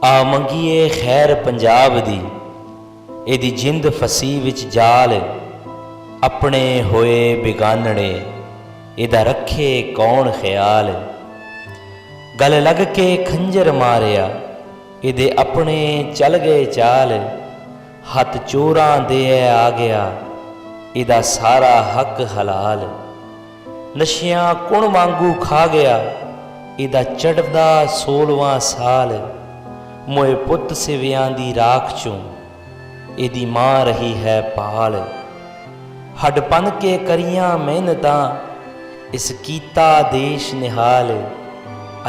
ਆ ਮੰਗੀਏ ਖੈਰ ਪੰਜਾਬ ਦੀ, ਇਹਦੀ ਜਿੰਦ ਫਸੀ ਵਿੱਚ ਜਾਲ, ਆਪਣੇ ਹੋਏ ਬਿਗਾਨਣੇ ਇਹਦਾ ਰੱਖੇ ਕੌਣ ਖਿਆਲ। ਗਲ ਲੱਗ ਕੇ ਖੰਜਰ ਮਾਰਿਆ ਇਹਦੇ ਆਪਣੇ ਚੱਲ ਗਏ ਚਾਲ, ਹੱਥ ਚੋਰਾਂ ਦੇ ਆ ਗਿਆ ਇਹਦਾ ਸਾਰਾ ਹੱਕ ਹਲਾਲ। ਨਸ਼ਿਆਂ ਕੁਣ ਵਾਂਗੂ ਖਾ ਗਿਆ ਇਹਦਾ ਚੜ੍ਹਦਾ 16ਵਾਂ ਸਾਲ, ਮੋਏ ਪੁੱਤ ਸਿਵਿਆਂ ਦੀ ਰਾਖ ਚੋਂ ਇਹਦੀ ਮਾਂ ਰਹੀ ਹੈ ਪਾਲ। ਹੱਡ ਭੰਨ ਕੇ ਕਰੀਆਂ ਮਿਹਨਤਾਂ ਇਸ ਕੀਤਾ ਦੇਸ਼ ਨਿਹਾਲ,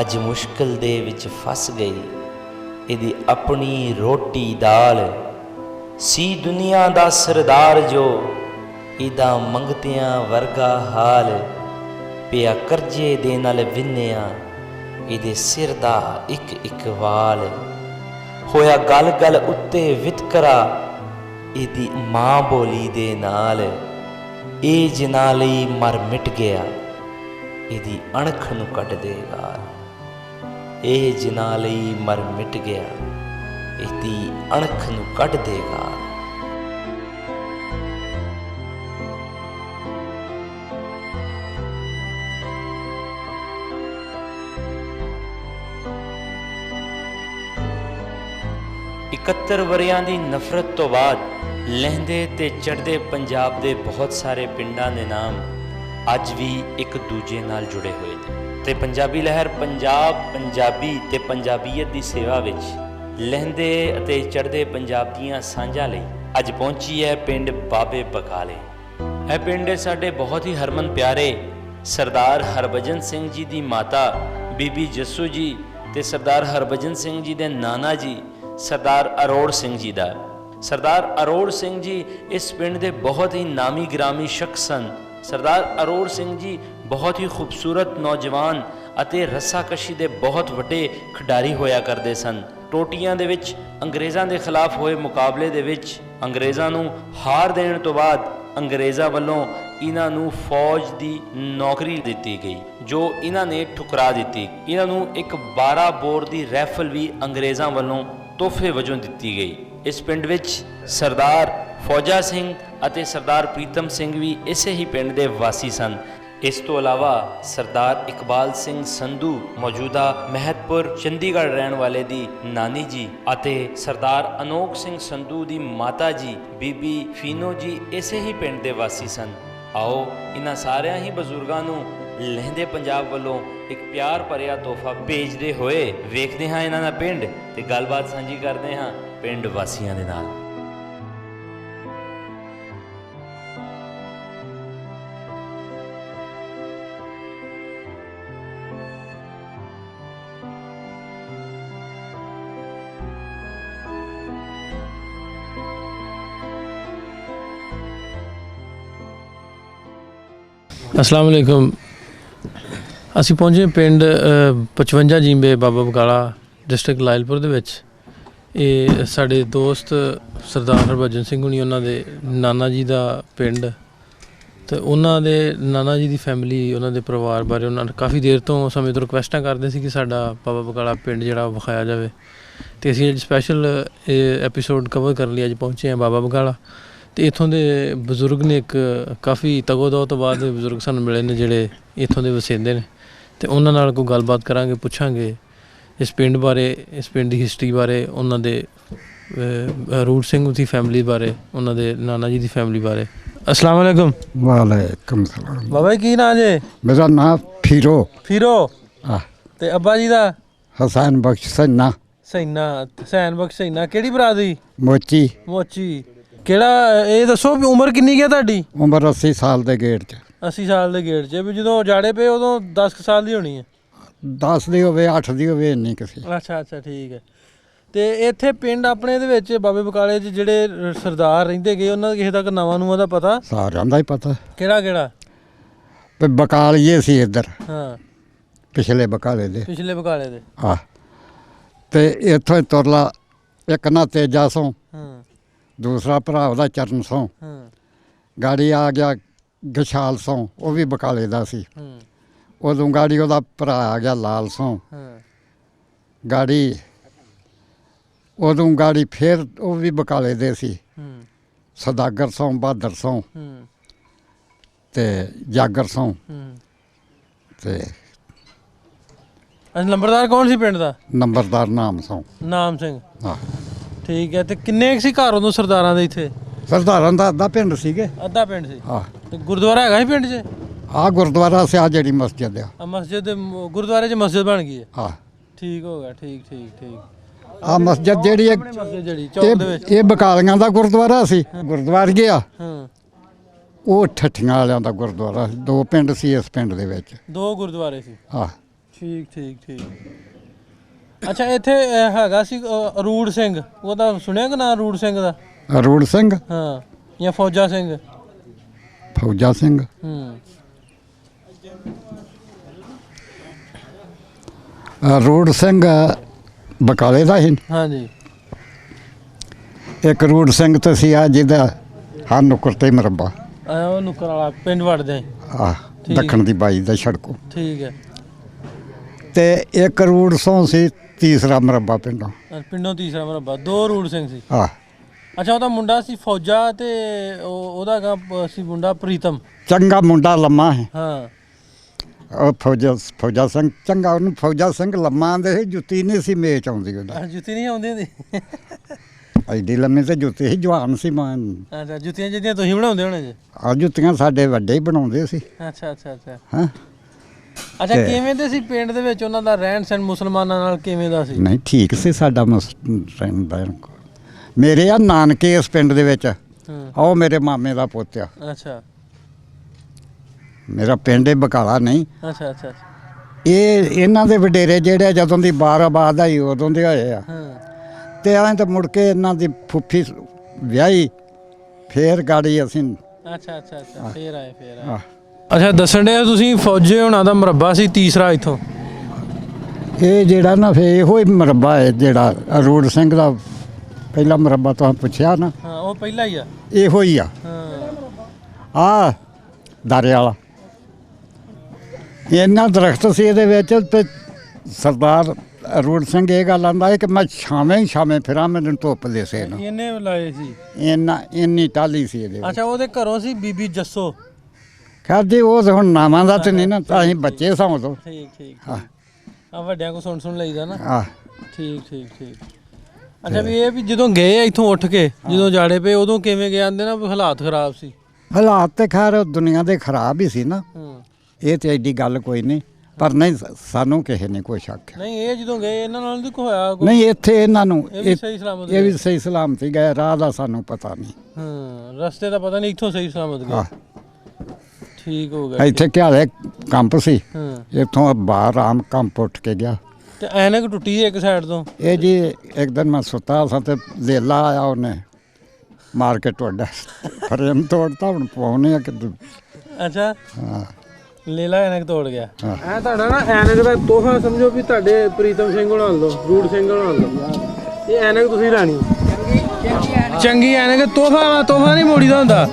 ਅੱਜ ਮੁਸ਼ਕਿਲ ਦੇ ਵਿੱਚ ਫਸ ਗਈ ਇਹਦੀ ਆਪਣੀ ਰੋਟੀ ਦਾਲ। ਸੀ ਦੁਨੀਆ ਦਾ ਸਰਦਾਰ ਜੋ ਇਹਦਾ ਮੰਗਤਿਆਂ ਵਰਗਾ ਹਾਲ, ਪਿਆ ਕਰਜ਼ੇ ਦੇ ਨਾਲ ਵਿੰਨਿਆ ਇਹਦੇ ਸਿਰ ਦਾ ਇੱਕ ਇੱਕ ਵਾਲ। ਹੋਇਆ ਗਲ ਗਲ ਉੱਤੇ ਵਿਤਕਰਾ ਇਹਦੀ ਮਾਂ ਬੋਲੀ ਦੇ ਨਾਲ, ਇਹ ਜਿਨ੍ਹਾਂ ਲਈ ਮਰ ਮਿਟ ਗਿਆ ਇਹਦੀ ਅਣਖ ਨੂੰ ਕੱਢ ਦੇਗਾ। ਇਹ ਜਿਨ੍ਹਾਂ ਲਈ ਮਰ ਮਿਟ ਗਿਆ ਇਹਦੀ ਅਣਖ ਨੂੰ ਕੱਢ ਦੇਗਾ। ਇਕੱਤਰ ਵਰ੍ਹਿਆਂ ਦੀ ਨਫ਼ਰਤ ਤੋਂ ਬਾਅਦ ਲਹਿੰਦੇ ਤੇ ਚੜ੍ਹਦੇ ਪੰਜਾਬ ਦੇ ਬਹੁਤ ਸਾਰੇ ਪਿੰਡਾਂ ਦੇ ਨਾਮ ਅੱਜ ਵੀ ਇੱਕ ਦੂਜੇ ਨਾਲ ਜੁੜੇ ਹੋਏ ਨੇ ਤੇ ਪੰਜਾਬੀ ਲਹਿਰ ਪੰਜਾਬ, ਪੰਜਾਬੀ ਤੇ ਪੰਜਾਬੀਅਤ ਦੀ ਸੇਵਾ ਵਿੱਚ ਲਹਿੰਦੇ ਅਤੇ ਚੜ੍ਹਦੇ ਪੰਜਾਬ ਦੀਆਂ ਸਾਂਝਾਂ ਲਈ ਅੱਜ ਪਹੁੰਚੀ ਹੈ ਪਿੰਡ ਬਾਬੇ ਬਕਾਲੇ। ਇਹ ਪਿੰਡ ਸਾਡੇ ਬਹੁਤ ਹੀ ਹਰਮਨ ਪਿਆਰੇ ਸਰਦਾਰ ਹਰਭਜਨ ਸਿੰਘ ਜੀ ਦੀ ਮਾਤਾ ਬੀਬੀ ਜੱਸੂ ਜੀ ਤੇ ਸਰਦਾਰ ਹਰਭਜਨ ਸਿੰਘ ਜੀ ਦੇ ਨਾਨਾ ਜੀ ਸਰਦਾਰ ਅਰੋੜ ਸਿੰਘ ਜੀ ਦਾ। ਸਰਦਾਰ ਅਰੋੜ ਸਿੰਘ ਜੀ ਇਸ ਪਿੰਡ ਦੇ ਬਹੁਤ ਹੀ ਨਾਮੀ ਗ੍ਰਾਮੀ ਸ਼ਖਸ ਸਨ। ਸਰਦਾਰ ਅਰੋੜ ਸਿੰਘ ਜੀ ਬਹੁਤ ਹੀ ਖੂਬਸੂਰਤ ਨੌਜਵਾਨ ਅਤੇ ਰੱਸਾਕਸ਼ੀ ਦੇ ਬਹੁਤ ਵੱਡੇ ਖਿਡਾਰੀ ਹੋਇਆ ਕਰਦੇ ਸਨ। ਟੋਟੀਆਂ ਦੇ ਵਿੱਚ ਅੰਗਰੇਜ਼ਾਂ ਦੇ ਖਿਲਾਫ ਹੋਏ ਮੁਕਾਬਲੇ ਦੇ ਵਿੱਚ ਅੰਗਰੇਜ਼ਾਂ ਨੂੰ ਹਾਰ ਦੇਣ ਤੋਂ ਬਾਅਦ ਅੰਗਰੇਜ਼ਾਂ ਵੱਲੋਂ ਇਹਨਾਂ ਨੂੰ ਫੌਜ ਦੀ ਨੌਕਰੀ ਦਿੱਤੀ ਗਈ ਜੋ ਇਹਨਾਂ ਨੇ ਠੁਕਰਾ ਦਿੱਤੀ। ਇਹਨਾਂ ਨੂੰ ਇੱਕ 12 ਬੋਰ ਦੀ ਰਾਈਫਲ ਵੀ ਅੰਗਰੇਜ਼ਾਂ ਵੱਲੋਂ ਤੋਹਫੇ ਵਜੋਂ ਦਿੱਤੀ ਗਈ। ਇਸ ਪਿੰਡ ਵਿੱਚ ਸਰਦਾਰ ਫੌਜਾ ਸਿੰਘ ਅਤੇ ਸਰਦਾਰ ਪ੍ਰੀਤਮ ਸਿੰਘ ਵੀ ਇਸੇ ਹੀ ਪਿੰਡ ਦੇ ਵਾਸੀ ਸਨ। ਇਸ ਤੋਂ ਇਲਾਵਾ ਸਰਦਾਰ ਇਕਬਾਲ ਸਿੰਘ ਸੰਧੂ ਮੌਜੂਦਾ ਮਹਿਤਪੁਰ ਚੰਡੀਗੜ੍ਹ ਰਹਿਣ ਵਾਲੇ ਦੀ ਨਾਨੀ ਜੀ ਅਤੇ ਸਰਦਾਰ ਅਨੋਖ ਸਿੰਘ ਸੰਧੂ ਦੀ ਮਾਤਾ ਜੀ ਬੀਬੀ ਫੀਨੋ ਜੀ ਇਸੇ ਹੀ ਪਿੰਡ ਦੇ ਵਾਸੀ ਸਨ। ਆਓ ਇਹਨਾਂ ਸਾਰਿਆਂ ਹੀ ਬਜ਼ੁਰਗਾਂ ਨੂੰ ਲਹਿੰਦੇ ਪੰਜਾਬ ਵੱਲੋਂ ਇੱਕ ਪਿਆਰ ਭਰਿਆ ਤੋਹਫਾ ਭੇਜਦੇ ਹੋਏ ਵੇਖਦੇ ਹਾਂ ਇਹਨਾਂ ਦਾ ਪਿੰਡ ਤੇ ਗੱਲਬਾਤ ਸਾਂਝੀ ਕਰਦੇ ਹਾਂ ਪਿੰਡ ਵਾਸੀਆਂ ਦੇ ਨਾਲ। अस्सलाम वालेकुम। ਅਸੀਂ ਪਹੁੰਚੇ ਪਿੰਡ 55 ਜੀਂਬੇ ਬਾਬਾ ਬਕਾਲਾ ਡਿਸਟ੍ਰਿਕਟ ਲਾਇਲਪੁਰ ਦੇ ਵਿੱਚ। ਇਹ ਸਾਡੇ ਦੋਸਤ ਸਰਦਾਰ ਹਰਭਜਨ ਸਿੰਘ ਹੁਣੀ ਉਹਨਾਂ ਦੇ ਨਾਨਾ ਜੀ ਦਾ ਪਿੰਡ ਤੇ ਉਹਨਾਂ ਦੇ ਨਾਨਾ ਜੀ ਦੀ ਫੈਮਿਲੀ ਉਹਨਾਂ ਦੇ ਪਰਿਵਾਰ ਬਾਰੇ ਉਹਨਾਂ ਨੇ ਕਾਫੀ ਦੇਰ ਤੋਂ ਸਮੇਂ ਤੋਂ ਰਿਕੁਐਸਟਾਂ ਕਰਦੇ ਸੀ ਕਿ ਸਾਡਾ ਬਾਬਾ ਬਕਾਲਾ ਪਿੰਡ ਜਿਹੜਾ ਵਿਖਾਇਆ ਜਾਵੇ ਤੇ ਅਸੀਂ ਅੱਜ ਸਪੈਸ਼ਲ ਇਹ ਐਪੀਸੋਡ ਕਵਰ ਕਰਨ ਲਈ ਅੱਜ ਪਹੁੰਚੇ ਹਾਂ ਬਾਬਾ ਬਕਾਲਾ। ਤੇ ਇੱਥੋਂ ਦੇ ਬਜ਼ੁਰਗ ਨੇ ਇੱਕ ਕਾਫੀ ਤਗੋਦੋ ਤੋਂ ਬਾਅਦ ਬਜ਼ੁਰਗ ਸਾਨੂੰ ਮਿਲੇ ਨੇ ਜਿਹੜੇ ਇੱਥੋਂ ਦੇ ਵਸਿੰਦੇ ਨੇ ਤੇ ਉਹਨਾਂ ਨਾਲ ਕੋਈ ਗੱਲਬਾਤ ਕਰਾਂਗੇ, ਪੁੱਛਾਂਗੇ ਇਸ ਪਿੰਡ ਬਾਰੇ, ਇਸ ਪਿੰਡ ਦੀ ਹਿਸਟਰੀ ਬਾਰੇ, ਉਹਨਾਂ ਦੇ ਰੂਟ ਸਿੰਘ ਦੀ ਫੈਮਿਲੀ ਬਾਰੇ, ਉਹਨਾਂ ਦੇ ਨਾਨਾ ਜੀ ਦੀ ਫੈਮਿਲੀ ਬਾਰੇ। अस्सलाम वालेकुम। वालेकुम सलाम। बाबा की नाम जे? मेरा नाम फिरो। फिरो ते अब्बा जी दा? हसैन बख्श सैना। सैना हसैन बख्श सैना। केड़ी बरादरी? मोची। मोची। केड़ा ਇਹ ਦੱਸੋ ਵੀ ਉਮਰ ਕਿੰਨੀ ਹੈ ਤੁਹਾਡੀ? उम्र 80 साल ਦੇ ਗੇੜ 'ਚ। 80 ਸਾਲ ਦੇ ਗੇੜ 'ਚ ਵੀ ਜਦੋਂ ਜਾੜੇ ਪਏ ਉਦੋਂ 10 ਸਾਲ ਦੀ ਹੋਣੀ ਹੈ? 10 ਦੀ ਹੋਵੇ 8 ਦੀ ਹੋਵੇ ਇੰਨੀ ਕਿਸੇ। ਅੱਛਾ ਠੀਕ ਹੈ। ਤੇ ਇੱਥੇ ਪਿੰਡ ਆਪਣੇ ਦੇ ਵਿੱਚ ਬਾਬੇ ਬਕਾਲੇ 'ਚ ਜਿਹੜੇ ਸਰਦਾਰ ਰਹਿੰਦੇ ਗਏ ਉਹਨਾਂ ਦਾ ਕਿਸੇ ਤੱਕ ਨਵਾਂ ਨੂੰਆਂ ਦਾ ਪਤਾ? ਸਾਰਿਆਂ ਦਾ ਹੀ ਪਤਾ। ਕਿਹੜਾ? ਤੇ ਬਕਾਲੀਏ ਸੀ ਇੱਧਰ। ਹਾਂ ਪਿਛਲੇ ਬਕਾਲੇ ਦੇ। ਪਿਛਲੇ ਬਕਾਲੇ ਦੇ। ਆਹ ਤੇ ਇੱਥੋਂ ਹੀ ਤੁਰਲਾ ਇੱਕ ਨਾ ਤੇਜਾ ਸੋਂ, ਦੂਸਰਾ ਭਰਾ ਉਹਦਾ ਚਰਨ ਸੋਂ, ਗਾੜੀ ਆ ਗਿਆ ਗਸ਼ਾਲ ਸੋਂ, ਉਹ ਵੀ ਬਕਾਲੇ ਦਾ ਸੀ। ਉਦੋਂ ਗਾੜੀ ਉਹਦਾ ਭਰਾ ਆ ਗਿਆ ਲਾਲ ਸੋਂ, ਗਾੜੀ ਉਦੋਂ ਗਾੜੀ ਫੇਰ ਉਹ ਵੀ ਬਕਾਲੇ ਦੇ ਸੀ, ਹੂੰ ਸਦਾਗਰ ਸੋਂ, ਬਹਾਦਰ ਸੋਂ ਹੂੰ ਤੇ ਜਾਗਰ ਸੋਂ ਹੂੰ। ਤੇ ਅੱਛਾ, ਨੰਬਰਦਾਰ ਕੌਣ ਸੀ ਪਿੰਡ ਦਾ? ਨੰਬਰਦਾਰ ਨਾਮ ਸੋਂ। ਨਾਮ ਸਿੰਘ। ਹਾਂ, ਠੀਕ ਹੈ। ਤੇ ਕਿੰਨੇ ਕੁ ਸੀ ਘਰ ਉਦੋਂ ਸਰਦਾਰਾਂ ਦੇ ਇੱਥੇ? ਸਰਦਾਰਾਂ ਦਾ ਅੱਧਾ ਪਿੰਡ ਸੀਗੇ। ਅੱਧਾ ਪਿੰਡ ਸੀ। ਹਾਂ, ਤੇ ਗੁਰਦੁਆਰਾ ਹੈਗਾ ਸੀ ਪਿੰਡ 'ਚ? ਆਹ ਗੁਰਦੁਆਰਾ ਸੀ, ਆਹ ਜਿਹੜੀ ਮਸਜਿਦ ਆ। ਆ ਮਸਜਿਦ ਗੁਰਦੁਆਰੇ 'ਚ ਮਸਜਿਦ ਬਣ ਗਈ ਹੈ। ਹਾਂ, ਠੀਕ ਹੋ ਗਿਆ, ਠੀਕ ਠੀਕ ਠੀਕ। ਆਹ ਮਸਜਿਦ ਜਿਹੜੀ ਹੈ, ਮਸਜਿਦ ਜਿਹੜੀ ਚੌਕ ਦੇ ਵਿੱਚ। ਇਹ ਬਕਾਲੀਆਂ ਦਾ ਗੁਰਦੁਆਰਾ ਸੀ। ਗੁਰਦੁਆਰੇ ਗਿਆ ਹਾਂ, ਉਹ ਠੱਠੀਆਂ ਵਾਲਿਆਂ ਦਾ ਗੁਰਦੁਆਰਾ ਸੀ। 2 ਪਿੰਡ ਸੀ ਇਸ ਪਿੰਡ ਦੇ ਵਿੱਚ। 2 ਗੁਰਦੁਆਰੇ ਸੀ। ਹਾਂ, ਠੀਕ ਠੀਕ ਠੀਕ। ਅੱਛਾ, ਇੱਥੇ ਹੈਗਾ ਸੀ ਅਰੂੜ ਸਿੰਘ, ਉਹਦਾ ਸੁਣਿਆ ਕਿ ਨਾ? ਅਰੂੜ ਸਿੰਘ ਦਾ? ਅਰੂੜ ਸਿੰਘ, ਹਾਂ, ਜਾਂ ਫੌਜਾ ਸਿੰਘ? ਫੌਜਾ ਸਿੰਘ, ਹੂੰ। ਰੂੜ ਸਿੰਘ ਬਕਾਲੇ ਦਾ ਸੀ। ਹਾਂਜੀ। ਇੱਕ ਰੂੜ ਸਿੰਘ ਤੇ ਸੀ ਆ ਜਿਹਦਾ ਹਾਂ ਨੁੱਕਰ ਤੇ ਮਰੱਬਾ, ਉਹ ਨੁੱਕਰ ਵਾਲਾ ਪਿੰਡ ਵੜਦੇ। ਆ ਠੀਕ। ਦੱਖਣ ਦੀ ਬਾਈ ਦਾ ਸੜਕੋਂ। ਠੀਕ ਹੈ। ਤੇ ਇੱਕ ਰੂੜ ਸੋਂ ਸੀ ਤੀਸਰਾ ਮਰੱਬਾ ਪਿੰਡੋਂ। ਪਿੰਡੋਂ ਤੀਸਰਾ ਮਰਬਾ। 2 ਰੂੜ ਸਿੰਘ ਸੀ। ਆ ਅੱਛਾ, ਉਹਦਾ ਮੁੰਡਾ ਸੀ ਫੌਜਾ ਤੇ ਉਹਦਾ ਸੀ ਮੁੰਡਾ ਪ੍ਰੀਤਮ। ਚੰਗਾ ਮੁੰਡਾ ਲੰਮਾ ਹੈ ਹਾਂ। ਉਹ ਫੌਜਾ ਸਿੰਘ ਚੰਗਾ, ਉਹਨੂੰ ਫੌਜਾ ਸਿੰਘ ਲੰਮਾ ਆਂਦੇ ਸੀ। ਜੁੱਤੀ ਨਹੀਂ ਸੀ ਮੇਚ ਆਉਂਦੀ ਉਹਦਾ, ਜੁੱਤੀ ਨਹੀਂ ਆਉਂਦੀ ਹੁੰਦੀ? ਐਡੀ ਲੰਮੀ ਤੇ ਜੁੱਤੀ ਸੀ, ਜਵਾਨ ਸੀ ਮਾਂ। ਅੱਛਾ, ਜੁੱਤੀਆਂ ਜਿਹੜੀਆਂ ਤੁਸੀਂ ਬਣਾਉਂਦੇ ਹੋਣੇ ਜੀ? ਆ ਜੁੱਤੀਆਂ ਸਾਡੇ ਵੱਡੇ ਹੀ ਬਣਾਉਂਦੇ ਸੀ। ਅੱਛਾ ਅੱਛਾ ਅੱਛਾ। ਹਾਂ, ਅੱਛਾ, ਕਿਵੇਂ ਦੇ ਸੀ ਪਿੰਡ ਦੇ ਵਿੱਚ ਉਹਨਾਂ ਦਾ ਰਹਿਣ ਸਹਿਣ? ਮੁਸਲਮਾਨਾਂ ਨਾਲ ਕਿਵੇਂ ਦਾ ਸੀ? ਨਹੀਂ ਠੀਕ ਸੀ ਸਾਡਾ ਰਹਿਣ। ਮੇਰੇ ਆ ਨਾਨਕੇ ਇਸ ਪਿੰਡ ਦੇ ਵਿੱਚ। ਹੂੰ। ਉਹ ਮੇਰੇ ਮਾਮੇ ਦਾ ਪੁੱਤ ਆ। ਅੱਛਾ ਮੇਰਾ ਪਿੰਡ ਇਹ ਬਕਾਲਾ ਨਹੀਂ। ਅੱਛਾ ਅੱਛਾ। ਇਹ ਇਹਨਾਂ ਦੇ ਵਡੇਰੇ ਜਿਹੜੇ ਜਦੋਂ ਦੀ ਬਾਰ ਆਬਾਦ ਆਈ ਉਦੋਂ ਦੇ ਹੋਏ ਆ। ਹਾਂ। ਤੇ ਐਂ ਤਾਂ ਮੁੜ ਕੇ ਇਹਨਾਂ ਦੀ ਫੁੱਫੀ ਵਿਆਹੀ, ਫੇਰ ਗਾੜੀ ਅਸੀਂ। ਅੱਛਾ ਅੱਛਾ ਅੱਛਾ, ਫੇਰ ਆਏ ਆਹ, ਅੱਛਾ, ਦੱਸਣ ਦੇ ਤੁਸੀਂ ਫੌਜੇ ਹੋਣਾ ਦਾ ਮਰਬਾ ਸੀ ਤੀਸਰਾ ਇੱਥੋਂ? ਇਹ ਜਿਹੜਾ ਨਾ ਫੇ ਇਹੋ ਹੀ ਮਰੱਬਾ ਹੈ ਜਿਹੜਾ ਅਰੂੜ ਸਿੰਘ ਦਾ ਪਹਿਲਾ ਮਰੱਬਾ ਤੁਸੀਂ ਪੁੱਛਿਆ ਨਾ, ਹਾਂ, ਉਹ ਪਹਿਲਾ ਹੀ ਆ। ਇਹੋ ਹੀ ਆ। ਹਾਂ। ਆ ਦਾਰੇ ਵਾਲਾ ਇਹਨਾਂ ਦਰਖਤ ਸੀ ਇਹਦੇ ਵਿੱਚ। ਤੇ ਸਰਦਾਰ ਅਰੂੜ ਸਿੰਘ ਇਹ ਗੱਲ ਆਂਦਾ ਹੈ ਕਿ ਮੈਂ ਛਾਵੇਂ ਹੀ ਛਾਵੇਂ ਫਿਰਾਂ, ਮੈਨੂੰ ਧੁੱਪ ਦੇਸੇ ਨਾ। ਇਹਨੇ ਲਾਏ ਸੀ? ਇੰਨੀ ਟਾਲੀ ਸੀ ਇਹਦੇ ਵਿੱਚ। ਅੱਛਾ, ਉਹਦੇ ਘਰੋਂ ਸੀ ਬੀਬੀ ਜੱਸੋ? ਖੈਰ ਜੀ ਉਹ ਤਾਂ ਹੁਣ ਨਾਵਾਂ ਦਾ ਤੇ ਨਹੀਂ ਨਾ, ਤਾਂ ਅਸੀਂ ਬੱਚੇ ਸਾਂ ਉਦੋਂ। ਠੀਕ ਠੀਕ। ਹਾਂ। ਆ ਵੱਡਿਆਂ ਕੋ ਸੁਣ ਲਈਦਾ ਨਾ। ਆ ਠੀਕ ਠੀਕ ਠੀਕ। ਅੱਛਾ, ਵੀ ਇਹ ਵੀ ਜਦੋਂ ਗਏ ਇੱਥੋਂ ਉੱਠ ਕੇ, ਜਦੋਂ ਜਾੜੇ ਪਏ, ਉਦੋਂ ਕਿਵੇਂ ਗਏ? ਆਂਦੇ ਨਾ ਵੀ ਹਾਲਾਤ ਖਰਾਬ ਸੀ। ਹਾਲਾਤ ਤੇ ਖੈਰ ਦੁਨੀਆ ਦੇ ਖਰਾਬ ਹੀ ਸੀ ਨਾ। ਹੂੰ। ਇਹ ਤੇ ਐਡੀ ਗੱਲ ਕੋਈ ਨਹੀਂ, ਪਰ ਨਹੀਂ ਸਾਨੂੰ ਕਿਸੇ ਨੇ ਕੋਈ ਸ਼ੱਕ। ਨਹੀਂ, ਇਹ ਜਦੋਂ ਗਏ ਇਹਨਾਂ ਨਾਲ ਨਹੀਂ ਕੋਈ ਹੋਇਆ? ਨਹੀਂ, ਇੱਥੇ ਇਹਨਾਂ ਨੂੰ ਇਹ ਵੀ ਸਹੀ ਸਲਾਮਤ ਇਹ ਵੀ ਸਹੀ ਸਲਾਮਤ ਹੀ ਗਏ। ਰਾਹ ਦਾ ਸਾਨੂੰ ਪਤਾ ਨਹੀਂ। ਹਾਂ, ਰਸਤੇ ਦਾ ਪਤਾ ਨਹੀਂ, ਇੱਥੋਂ ਸਹੀ ਸਲਾਮਤ ਗਏ। ਹਾਂ, ਠੀਕ ਹੋ ਗਿਆ। ਇੱਥੇ ਘਿਆਲੇ ਕੰਪ ਸੀ, ਹਾਂ। ਇੱਥੋਂ ਬਾਹਰ ਆਮ ਕੰਪ ਉੱਠ ਕੇ ਗਿਆ। ਤੇ ਐਨਕ ਟੁੱਟੀ ਇੱਕ ਸਾਈਡ ਤੋਂ? ਇਹ ਜੀ ਇੱਕ ਦਿਨ ਮੈਂ ਸੁੱਤਾ ਸਾਂ ਤੇ ਲੇਲਾ ਆਇਆ, ਉਹਨੇ ਮਾਰ ਕੇ ਟੋਡਾ ਫਰੇਮ ਤੋੜਤਾ। ਹੁਣ ਪਾਉਣੇ ਆ ਕਿ ਅੱਛਾ, ਹਾਂ ਲੇਲਾ ਐਨਕ ਤੋੜ ਗਿਆ। ਹਾਂ। ਐ ਤੁਹਾਡਾ ਨਾ ਐਨਕ ਦਾ ਤੋਹਫਾ ਸਮਝੋ ਵੀ ਤੁਹਾਡੇ ਪ੍ਰੀਤਮ ਸਿੰਘ ਹੋਣਾ ਲਓ, ਰੂੜ ਸਿੰਘ ਹੋਣਾ ਲਓ। ਇਹ ਐਨਕ ਤੁਸੀਂ ਲੈਣੀ ਚੰਗੀ ਐਨਕ। ਤੋਹਫਾ ਨਹੀਂ ਮੋੜੀਦਾ ਹੁੰਦਾ।